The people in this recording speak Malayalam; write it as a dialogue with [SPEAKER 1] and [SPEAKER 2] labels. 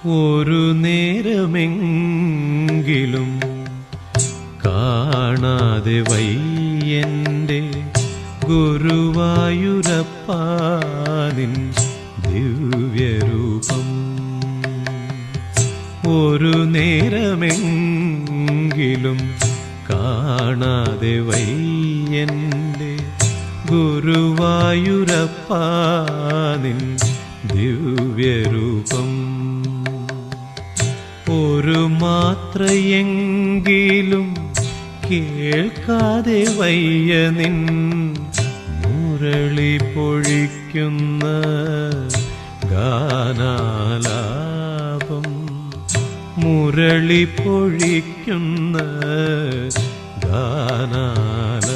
[SPEAKER 1] ഒരു നേരമെങ്കിലും കാണാതെ വയ്യന്റെ ഗുരുവായൂരപ്പാ നിൻ ദിവ്യരൂപം. ഒരു നേരമെങ്കിലും കാണാതെ വയ്യന്റെ ഗുരുവായൂരപ്പാ നിൻ ദിവ്യരൂപം. ഒരു മാത്രയെങ്കിലും കേൾക്കാതെ വയ്യ നിൻ മുരളി പൊഴിക്കുന്ന ഗാനാലാപം. മുരളി പൊഴിക്കുന്ന ഗാനാലാപം.